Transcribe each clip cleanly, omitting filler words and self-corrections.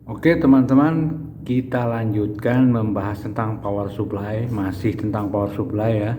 Oke teman-teman, kita lanjutkan membahas tentang power supply, masih tentang power supply ya.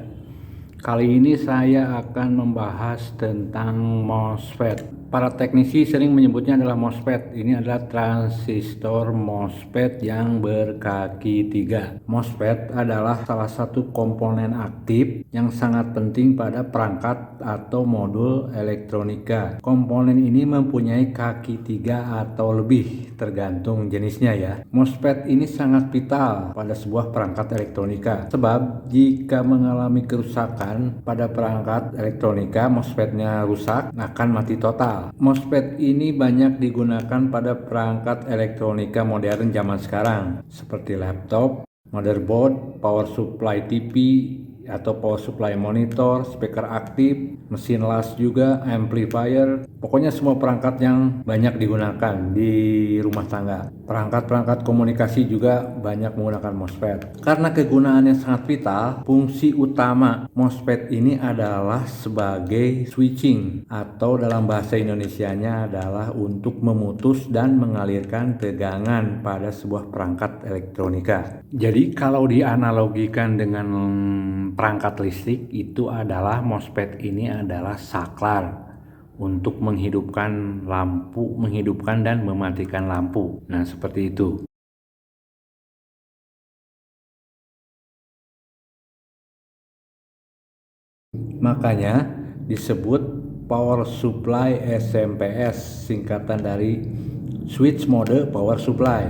Kali ini saya akan membahas tentang MOSFET. Para teknisi sering menyebutnya adalah MOSFET. Ini adalah transistor MOSFET yang berkaki 3. MOSFET adalah salah satu komponen aktif yang sangat penting pada perangkat atau modul elektronika. Komponen ini mempunyai kaki 3 atau lebih, tergantung jenisnya ya. MOSFET ini sangat vital pada sebuah perangkat elektronika, sebab jika mengalami kerusakan pada perangkat elektronika, MOSFET-nya rusak, akan mati total. MOSFET ini banyak digunakan pada perangkat elektronika modern zaman sekarang, seperti laptop, motherboard, power supply TV atau power supply monitor, speaker aktif, mesin las juga, amplifier, pokoknya semua perangkat yang banyak digunakan di rumah tangga. Perangkat-perangkat komunikasi juga banyak menggunakan MOSFET. Karena kegunaannya sangat vital, fungsi utama MOSFET ini adalah sebagai switching, atau dalam bahasa Indonesianya adalah untuk memutus dan mengalirkan tegangan pada sebuah perangkat elektronika. Jadi kalau dianalogikan dengan perangkat listrik, itu adalah MOSFET ini adalah saklar untuk menghidupkan lampu, menghidupkan dan mematikan lampu. Nah, seperti itu. Makanya disebut power supply SMP/S, singkatan dari switch mode power supply.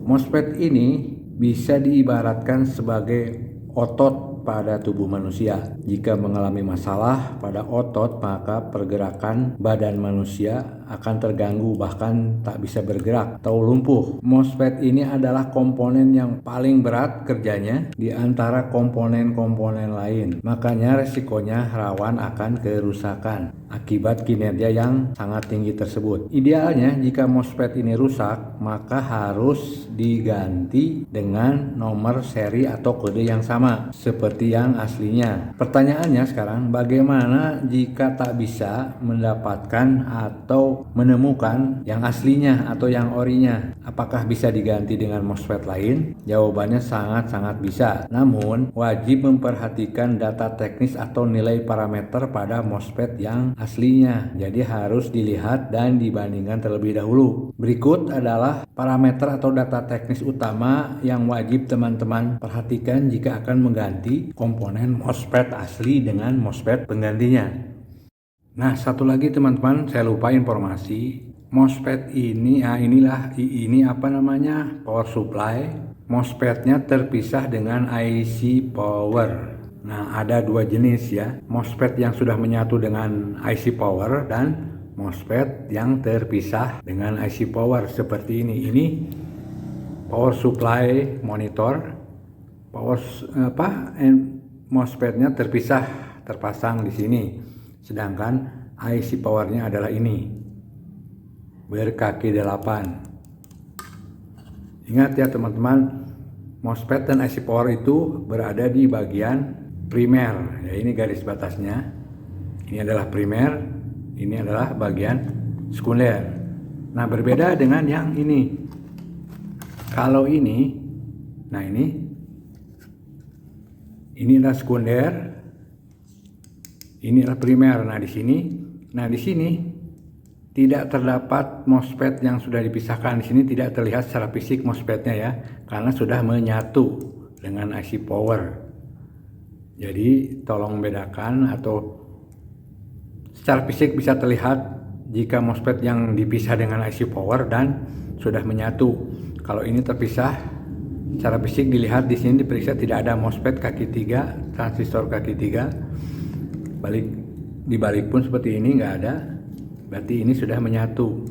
MOSFET ini bisa diibaratkan sebagai otot pada tubuh manusia. Jika mengalami masalah pada otot, maka pergerakan badan manusia akan terganggu, bahkan tak bisa bergerak atau lumpuh. MOSFET ini adalah komponen yang paling berat kerjanya di antara komponen-komponen lain. Makanya resikonya rawan akan kerusakan akibat kinerja yang sangat tinggi tersebut. Idealnya jika MOSFET ini rusak, maka harus diganti dengan nomor seri atau kode yang sama seperti yang aslinya. Pertanyaannya sekarang, bagaimana jika tak bisa mendapatkan atau menemukan yang aslinya atau yang orinya? Apakah bisa diganti dengan MOSFET lain? Jawabannya sangat-sangat bisa. Namun wajib memperhatikan data teknis atau nilai parameter pada MOSFET yang aslinya. Jadi harus dilihat dan dibandingkan terlebih dahulu. Berikut adalah parameter atau data teknis utama yang wajib teman-teman perhatikan jika akan mengganti komponen MOSFET asli dengan MOSFET penggantinya. Nah, satu lagi teman-teman, saya lupa informasi. MOSFET ini, ini apa namanya? Power supply. MOSFET-nya terpisah dengan IC power. Nah, ada dua jenis ya. MOSFET yang sudah menyatu dengan IC power dan MOSFET yang terpisah dengan IC power seperti ini. Ini power supply monitor, MOSFET-nya terpisah, terpasang di sini. Sedangkan IC powernya adalah ini, berkaki 8. Ingat ya teman-teman, MOSFET dan IC power itu berada di bagian primer. Ya, ini garis batasnya. Ini adalah primer, ini adalah bagian sekunder. Nah, berbeda dengan yang ini. Kalau ini, nah ini adalah sekunder, ini adalah primer. Nah di sini tidak terdapat MOSFET yang sudah dipisahkan. Di sini tidak terlihat secara fisik MOSFET-nya ya, karena sudah menyatu dengan IC power. Jadi tolong bedakan, atau secara fisik bisa terlihat jika MOSFET yang dipisah dengan IC power dan sudah menyatu. Kalau ini terpisah, secara fisik dilihat di sini diperiksa tidak ada MOSFET kaki 3, transistor kaki 3. Dibalik pun seperti ini nggak ada. Berarti ini sudah menyatu.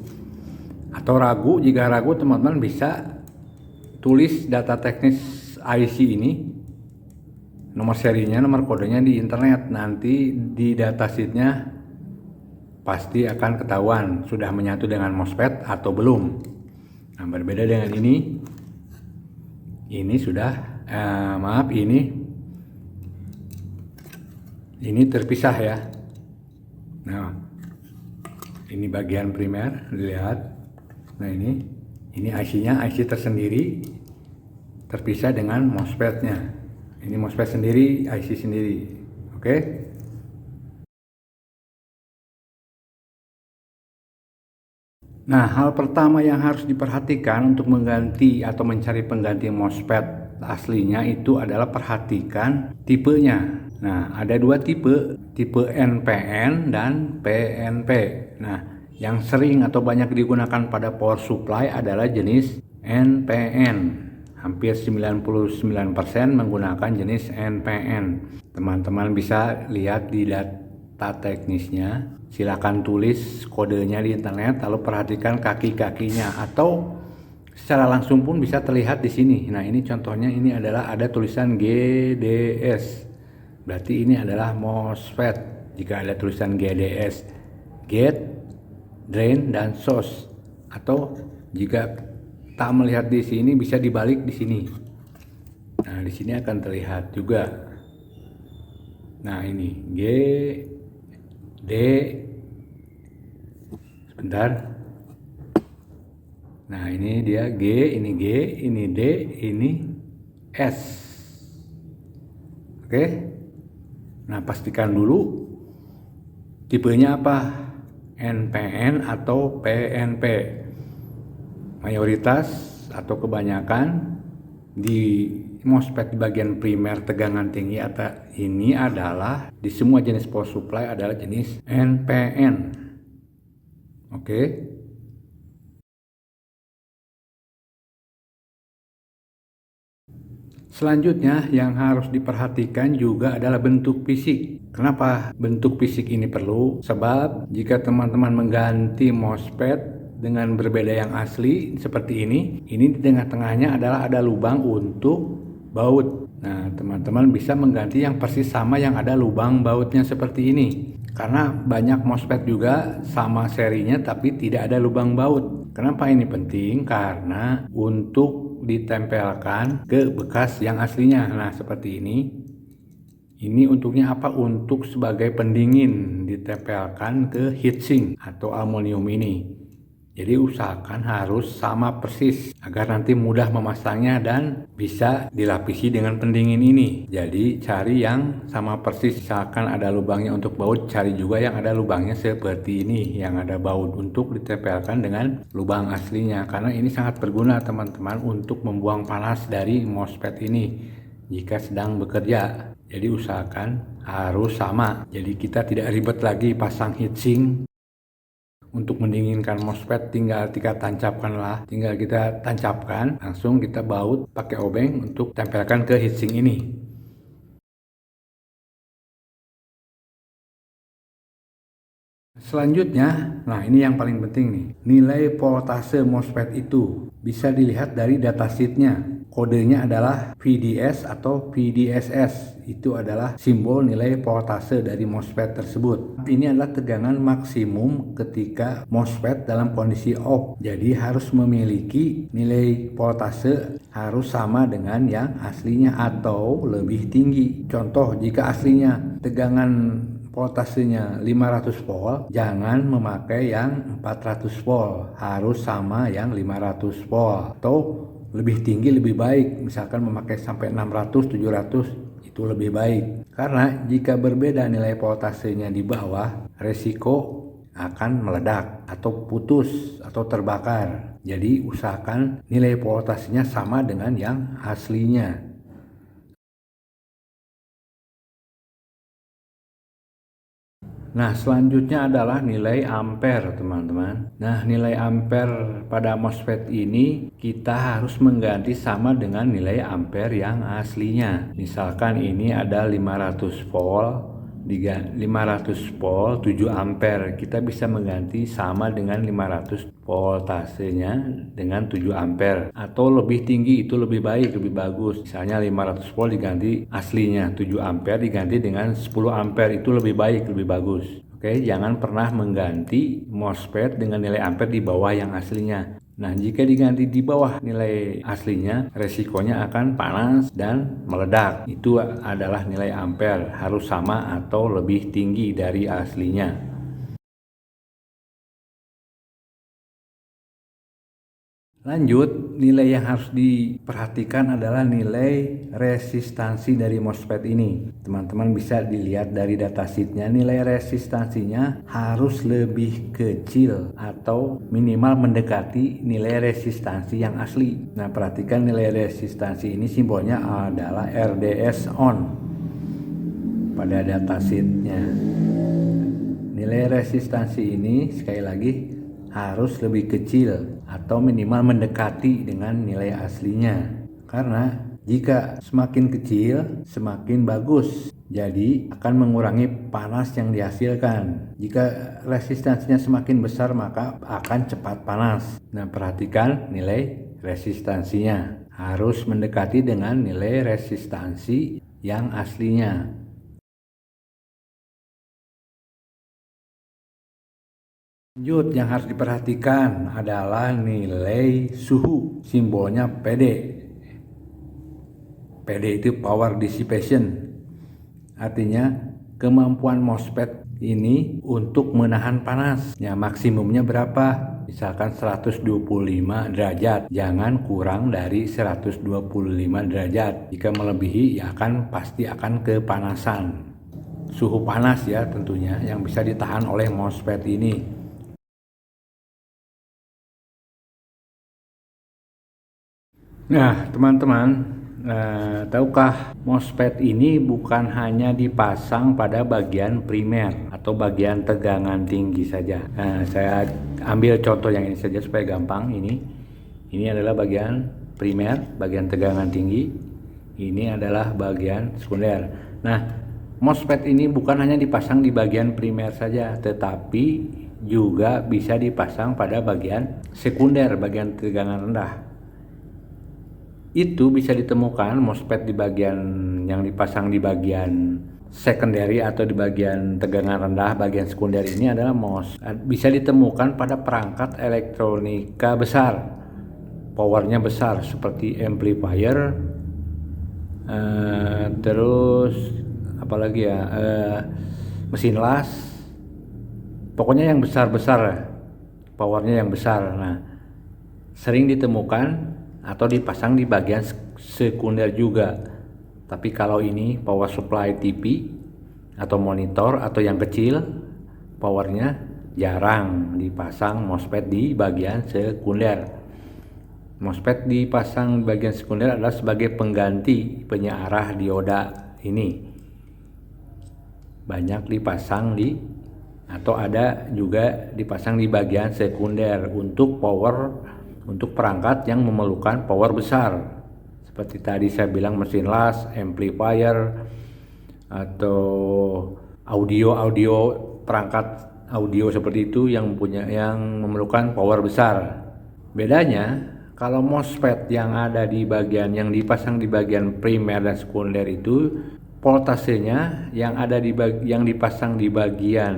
Atau ragu, jika ragu teman-teman bisa tulis data teknis IC ini, nomor serinya, nomor kodenya di internet. Nanti di datasheetnya pasti akan ketahuan sudah menyatu dengan MOSFET atau belum. Nah, berbeda dengan ini sudah ini terpisah ya. Nah, ini bagian primer, dilihat. Nah, Ini IC-nya, IC tersendiri, terpisah dengan MOSFET-nya. Ini MOSFET sendiri, IC sendiri. Oke. Nah, hal pertama yang harus diperhatikan untuk mengganti atau mencari pengganti MOSFET aslinya itu adalah perhatikan tipenya. Nah, ada dua tipe NPN dan PNP. Nah, yang sering atau banyak digunakan pada power supply adalah jenis NPN. Hampir 99% menggunakan jenis NPN. Teman-teman bisa lihat di data teknisnya. Silakan tulis kodenya di internet, lalu perhatikan kaki-kakinya, atau secara langsung pun bisa terlihat di sini. Nah, ini contohnya, ini adalah ada tulisan GDS. Berarti ini adalah MOSFET. Jika ada tulisan GDS, gate, drain, dan source. Atau jika tak melihat di sini, bisa dibalik di sini. Nah, di sini akan terlihat juga. Nah, ini G, D, sebentar. Nah, ini dia G, ini D, ini S. Oke. Nah, pastikan dulu tipenya apa, NPN atau PNP. Mayoritas atau kebanyakan di MOSFET di bagian primer tegangan tinggi atau ini adalah di semua jenis power supply adalah jenis NPN. Oke. Selanjutnya yang harus diperhatikan juga adalah bentuk fisik. Kenapa bentuk fisik ini perlu? Sebab jika teman-teman mengganti MOSFET dengan berbeda yang asli seperti ini di tengah-tengahnya adalah ada lubang untuk baut. Nah, teman-teman bisa mengganti yang persis sama yang ada lubang bautnya seperti ini. Karena banyak MOSFET juga sama serinya tapi tidak ada lubang baut. Kenapa ini penting? Karena untuk ditempelkan ke bekas yang aslinya. Nah, seperti ini. Ini untuknya apa? Untuk sebagai pendingin, ditempelkan ke heatsink atau aluminium ini. Jadi usahakan harus sama persis agar nanti mudah memasangnya dan bisa dilapisi dengan pendingin ini. Jadi cari yang sama persis. Misalkan ada lubangnya untuk baut, cari juga yang ada lubangnya seperti ini, yang ada baut untuk ditempelkan dengan lubang aslinya. Karena ini sangat berguna teman-teman untuk membuang panas dari MOSFET ini jika sedang bekerja. Jadi usahakan harus sama. Jadi kita tidak ribet lagi pasang heatsink. Untuk mendinginkan MOSFET tinggal kita tancapkan, langsung kita baut pakai obeng untuk tempelkan ke heatsink ini. Selanjutnya, nah ini yang paling penting nih, nilai voltase MOSFET itu bisa dilihat dari datasheetnya. Kodenya adalah VDS atau VDSS. Itu adalah simbol nilai voltase dari MOSFET tersebut. Ini adalah tegangan maksimum ketika MOSFET dalam kondisi off. Jadi harus memiliki nilai voltase harus sama dengan yang aslinya atau lebih tinggi. Contoh, jika aslinya tegangan voltasenya 500 volt, jangan memakai yang 400 volt, harus sama yang 500 volt. Atau lebih tinggi lebih baik, misalkan memakai sampai 600, 700 itu lebih baik. Karena jika berbeda nilai voltasenya di bawah, resiko akan meledak atau putus atau terbakar. Jadi usahakan nilai voltasenya sama dengan yang aslinya. Nah, selanjutnya adalah nilai ampere, teman-teman. Nah, nilai ampere pada MOSFET ini kita harus mengganti sama dengan nilai ampere yang aslinya. Misalkan ini ada 500 volt, 500 volt 7 ampere. Kita bisa mengganti sama dengan 500 voltasenya dengan 7 ampere. Atau lebih tinggi itu lebih baik, lebih bagus. Misalnya 500 volt diganti aslinya, 7 ampere diganti dengan 10 ampere, itu lebih baik, lebih bagus. Oke, jangan pernah mengganti MOSFET dengan nilai ampere di bawah yang aslinya. Nah, jika diganti di bawah nilai aslinya, resikonya akan panas dan meledak. Itu adalah nilai ampere, harus sama atau lebih tinggi dari aslinya. Lanjut, nilai yang harus diperhatikan adalah nilai resistansi dari MOSFET ini. Teman-teman bisa dilihat dari datasheetnya, nilai resistansinya harus lebih kecil atau minimal mendekati nilai resistansi yang asli. Nah, perhatikan nilai resistansi ini simbolnya adalah RDS on pada datasheetnya. Nilai resistansi ini sekali lagi harus lebih kecil atau minimal mendekati dengan nilai aslinya. Karena jika semakin kecil, semakin bagus. Jadi akan mengurangi panas yang dihasilkan. Jika resistansinya semakin besar, maka akan cepat panas. Nah, perhatikan nilai resistansinya harus mendekati dengan nilai resistansi yang aslinya. Lanjut, yang harus diperhatikan adalah nilai suhu, simbolnya PD. PD itu power dissipation, artinya kemampuan MOSFET ini untuk menahan panas. Ya, maksimumnya berapa? Misalkan 125 derajat, jangan kurang dari 125 derajat. Jika melebihi, ya pasti akan kepanasan. Suhu panas ya tentunya yang bisa ditahan oleh MOSFET ini. Nah, teman-teman, tahukah MOSFET ini bukan hanya dipasang pada bagian primer atau bagian tegangan tinggi saja. Nah, saya ambil contoh yang ini saja supaya gampang. Ini adalah bagian primer, bagian tegangan tinggi. Ini adalah bagian sekunder. Nah, MOSFET ini bukan hanya dipasang di bagian primer saja, tetapi juga bisa dipasang pada bagian sekunder, bagian tegangan rendah. Itu bisa ditemukan MOSFET di bagian yang dipasang di bagian secondary atau di bagian tegangan rendah, bagian sekunder ini adalah bisa ditemukan pada perangkat elektronika besar, powernya besar seperti amplifier, terus apalagi ya, mesin las, pokoknya yang besar-besar, powernya yang besar. Nah, sering ditemukan atau dipasang di bagian sekunder juga. Tapi kalau ini power supply TV atau monitor atau yang kecil, powernya jarang dipasang MOSFET di bagian sekunder. MOSFET dipasang di bagian sekunder adalah sebagai pengganti penyearah dioda ini. Banyak dipasang atau ada juga dipasang di bagian sekunder untuk perangkat yang memerlukan power besar, seperti tadi saya bilang mesin las, amplifier, atau audio perangkat audio seperti itu yang memerlukan power besar. Bedanya kalau MOSFET yang ada di bagian yang dipasang di bagian primer dan sekunder itu voltasenya yang dipasang di bagian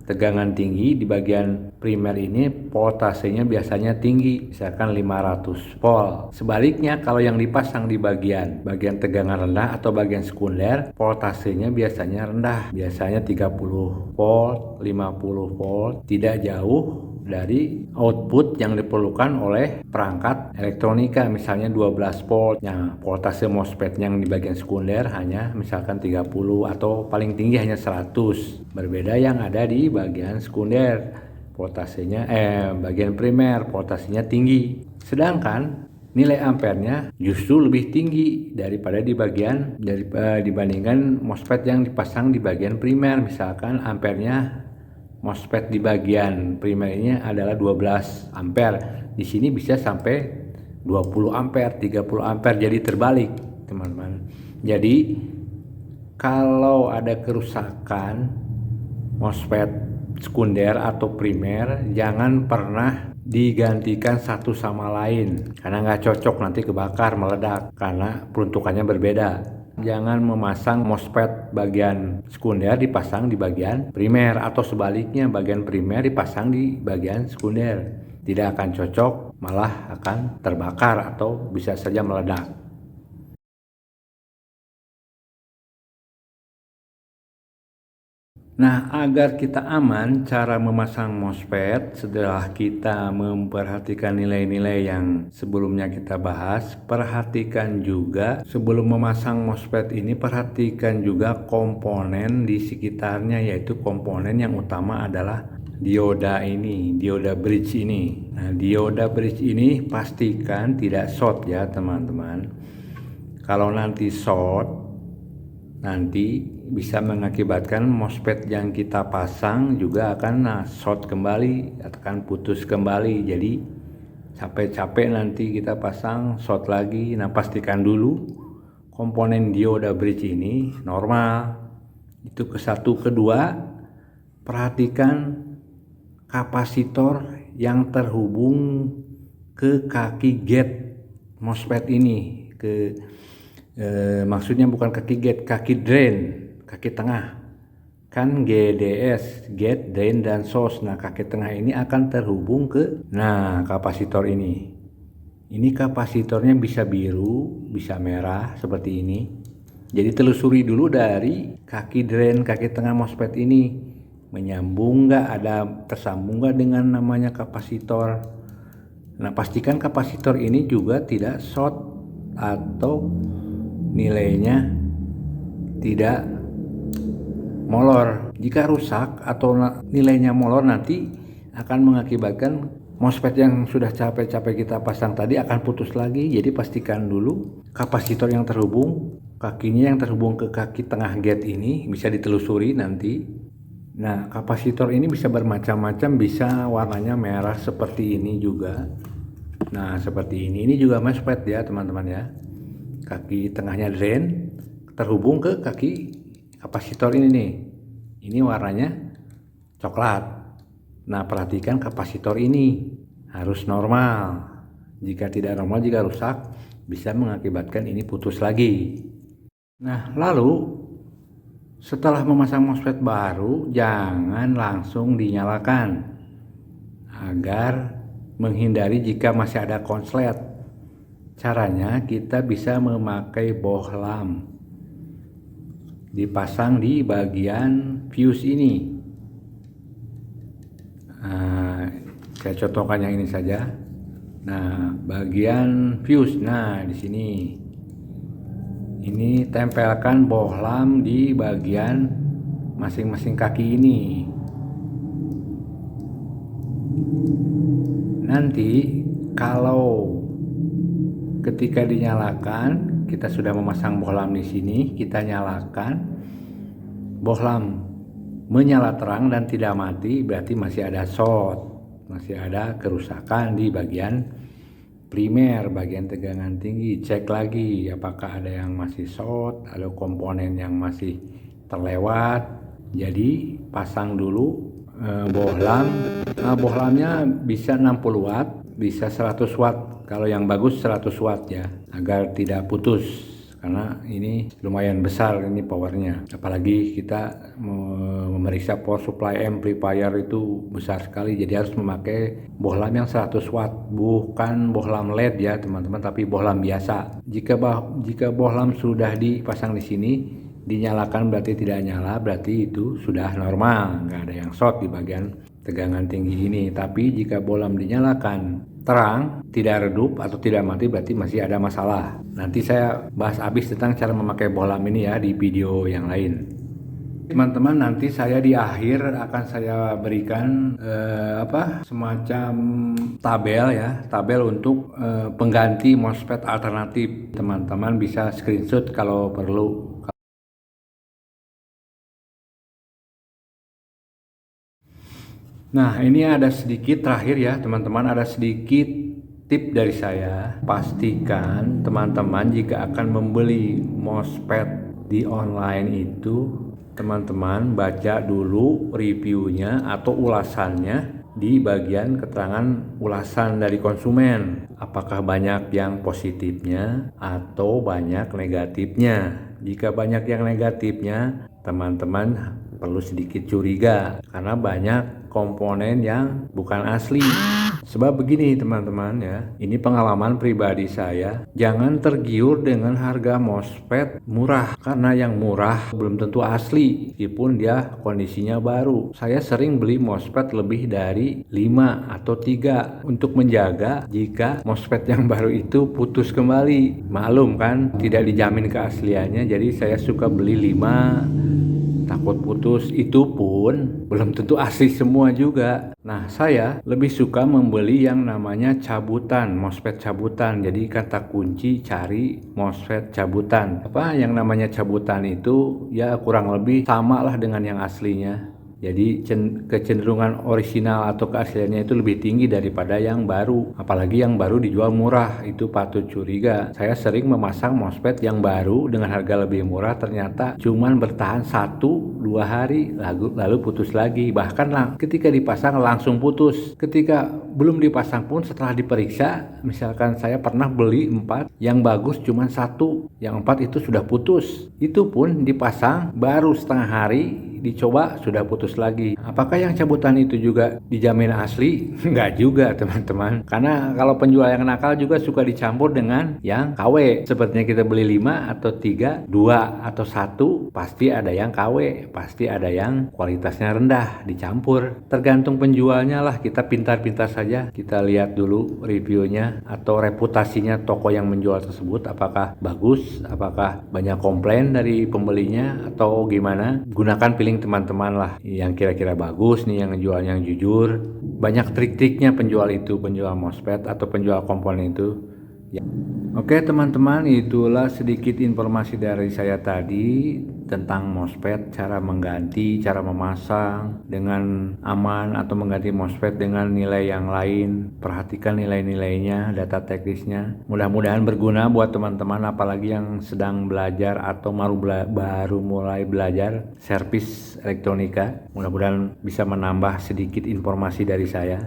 tegangan tinggi, di bagian primer ini voltasenya biasanya tinggi, misalkan 500 volt. Sebaliknya kalau yang dipasang di bagian tegangan rendah atau bagian sekunder, voltasenya biasanya rendah, biasanya 30 volt, 50 volt, tidak jauh dari output yang diperlukan oleh perangkat elektronika, misalnya 12 volt. Nah, voltase MOSFET yang di bagian sekunder hanya misalkan 30 atau paling tinggi hanya 100. Berbeda yang ada di bagian sekunder, voltasenya bagian primer voltasenya tinggi. Sedangkan nilai ampernya justru lebih tinggi daripada dibandingkan MOSFET yang dipasang di bagian primer. Misalkan ampernya MOSFET di bagian primer ini adalah 12 ampere. Di sini bisa sampai 20 ampere, 30 ampere. Jadi terbalik, teman-teman. Jadi kalau ada kerusakan MOSFET sekunder atau primer, jangan pernah digantikan satu sama lain karena nggak cocok, nanti kebakar, meledak karena peruntukannya berbeda. Jangan memasang MOSFET bagian sekunder dipasang di bagian primer, atau sebaliknya bagian primer dipasang di bagian sekunder. Tidak akan cocok, malah akan terbakar atau bisa saja meledak. Nah, agar kita aman cara memasang MOSFET setelah kita memperhatikan nilai-nilai yang sebelumnya kita bahas, perhatikan juga sebelum memasang MOSFET ini, perhatikan juga komponen di sekitarnya, yaitu komponen yang utama adalah dioda ini, dioda bridge ini. Nah, dioda bridge ini pastikan tidak short ya teman-teman. Kalau nanti short, nanti bisa mengakibatkan MOSFET yang kita pasang juga akan short kembali, akan putus kembali. Jadi capek-capek nanti kita pasang short lagi. Nah, pastikan dulu komponen dioda bridge ini normal. Itu ke satu. Kedua, perhatikan kapasitor yang terhubung ke kaki gate MOSFET ini, maksudnya bukan kaki gate, kaki drain, kaki tengah. Kan GDS, gate, drain, dan source. Nah, kaki tengah ini akan terhubung ke kapasitor ini. Ini kapasitornya bisa biru, bisa merah seperti ini. Jadi telusuri dulu dari kaki drain, kaki tengah MOSFET ini, menyambung nggak, ada tersambung nggak dengan namanya kapasitor. Nah, pastikan kapasitor ini juga tidak short atau nilainya tidak molor. Jika rusak atau nilainya molor, nanti akan mengakibatkan MOSFET yang sudah capek-capek kita pasang tadi akan putus lagi. Jadi pastikan dulu kapasitor yang terhubung, kakinya yang terhubung ke kaki tengah gate ini bisa ditelusuri nanti. Nah, kapasitor ini bisa bermacam-macam, bisa warnanya merah seperti ini juga. Nah, seperti ini. Ini juga MOSFET ya teman-teman ya. Kaki tengahnya drain terhubung ke kaki kapasitor ini nih. Ini warnanya coklat. Nah, perhatikan kapasitor ini harus normal. Jika tidak normal, jika rusak, bisa mengakibatkan ini putus lagi. Nah, lalu setelah memasang MOSFET baru, jangan langsung dinyalakan agar menghindari jika masih ada konslet. Caranya kita bisa memakai bohlam, dipasang di bagian fuse ini. Nah, saya contohkan yang ini saja. Nah, bagian fuse, nah di sini. Ini tempelkan bohlam di bagian masing-masing kaki ini. Nanti kalau ketika dinyalakan, kita sudah memasang bohlam di sini, kita nyalakan, bohlam menyala terang dan tidak mati, berarti masih ada short, masih ada kerusakan di bagian primer, bagian tegangan tinggi. Cek lagi apakah ada yang masih short, ada komponen yang masih terlewat. Jadi pasang dulu bohlam. Nah, bohlamnya bisa 60 watt, bisa 100 watt. Kalau yang bagus 100 watt ya, agar tidak putus. Karena ini lumayan besar ini powernya. Apalagi kita memeriksa power supply amplifier itu besar sekali. Jadi harus memakai bohlam yang 100 watt. Bukan bohlam LED ya teman-teman, tapi bohlam biasa. Jika bohlam sudah dipasang di sini, dinyalakan berarti tidak nyala, berarti itu sudah normal. Nggak ada yang short di bagian tegangan tinggi ini. Tapi jika bohlam dinyalakan terang, tidak redup atau tidak mati, berarti masih ada masalah. Nanti saya bahas habis tentang cara memakai bohlam ini ya di video yang lain. Teman-teman, nanti saya di akhir akan saya berikan semacam tabel ya, tabel untuk pengganti MOSFET alternatif. Teman-teman bisa screenshot kalau perlu. Nah, ini ada sedikit terakhir ya teman-teman, ada sedikit tip dari saya. Pastikan teman-teman jika akan membeli MOSFET di online itu, teman-teman baca dulu reviewnya atau ulasannya di bagian keterangan ulasan dari konsumen. Apakah banyak yang positifnya atau banyak negatifnya. Jika banyak yang negatifnya, teman-teman perlu sedikit curiga karena banyak komponen yang bukan asli. Sebab begini teman-teman ya, ini pengalaman pribadi saya, jangan tergiur dengan harga MOSFET murah karena yang murah belum tentu asli meskipun dia kondisinya baru. Saya sering beli MOSFET lebih dari 5 atau 3 untuk menjaga jika MOSFET yang baru itu putus kembali. Maklum kan, tidak dijamin keasliannya, jadi saya suka beli 5, takut putus, itu pun belum tentu asli semua juga. Nah, saya lebih suka membeli yang namanya cabutan, MOSFET cabutan. Jadi kata kunci cari MOSFET cabutan. Apa yang namanya cabutan itu ya kurang lebih sama lah dengan yang aslinya. Jadi kecenderungan orisinal atau keasliannya itu lebih tinggi daripada yang baru. Apalagi yang baru dijual murah, itu patut curiga. Saya sering memasang MOSFET yang baru dengan harga lebih murah, ternyata cuman bertahan 1-2 hari lalu putus lagi. Bahkan ketika dipasang langsung putus. Ketika belum dipasang pun setelah diperiksa, misalkan saya pernah beli 4, yang bagus cuman 1, yang 4 itu sudah putus. Itu pun dipasang baru setengah hari, dicoba sudah putus lagi. Apakah yang cabutan itu juga dijamin asli? Enggak juga teman-teman, karena kalau penjual yang nakal juga suka dicampur dengan yang KW. Sepertinya kita beli 5 atau 3, 2 atau 1, pasti ada yang KW, pasti ada yang kualitasnya rendah dicampur. Tergantung penjualnya lah, kita pintar-pintar saja, kita lihat dulu reviewnya atau reputasinya toko yang menjual tersebut, apakah bagus, apakah banyak komplain dari pembelinya atau gimana. Gunakan pilih teman-teman lah yang kira-kira bagus nih, yang jual yang jujur. Banyak trik-triknya penjual MOSFET atau penjual komponen itu ya. Oke teman-teman, itulah sedikit informasi dari saya tadi tentang MOSFET, cara mengganti, cara memasang dengan aman atau mengganti MOSFET dengan nilai yang lain. Perhatikan nilai-nilainya, data teknisnya. Mudah-mudahan berguna buat teman-teman, apalagi yang sedang belajar atau baru mulai belajar servis elektronika. Mudah-mudahan bisa menambah sedikit informasi dari saya.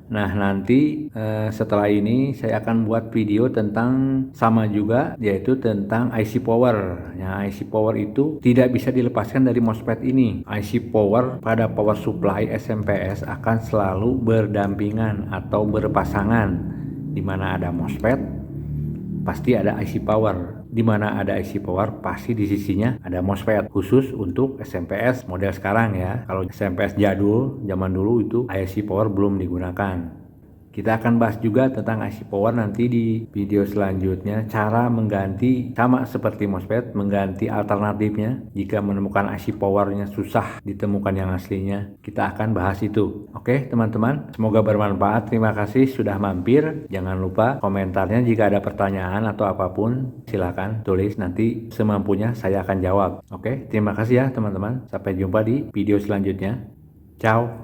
Nah nanti setelah ini saya akan buat video tentang sama juga, yaitu tentang IC power. Ya, IC power itu tidak bisa dilepaskan dari MOSFET ini. IC power pada power supply SMPS akan selalu berdampingan atau berpasangan. Di mana ada MOSFET pasti ada IC power. Di mana ada IC power pasti di sisinya ada MOSFET, khusus untuk SMPS model sekarang ya. Kalau SMPS jadul zaman dulu itu IC power belum digunakan. Kita akan bahas juga tentang IC power nanti di video selanjutnya, cara mengganti sama seperti MOSFET, mengganti alternatifnya jika menemukan IC powernya susah ditemukan yang aslinya. Kita akan bahas itu. Oke teman-teman, semoga bermanfaat. Terima kasih sudah mampir. Jangan lupa komentarnya, jika ada pertanyaan atau apapun silakan tulis, nanti semampunya saya akan jawab. Oke, terima kasih ya teman-teman. Sampai jumpa di video selanjutnya. Ciao.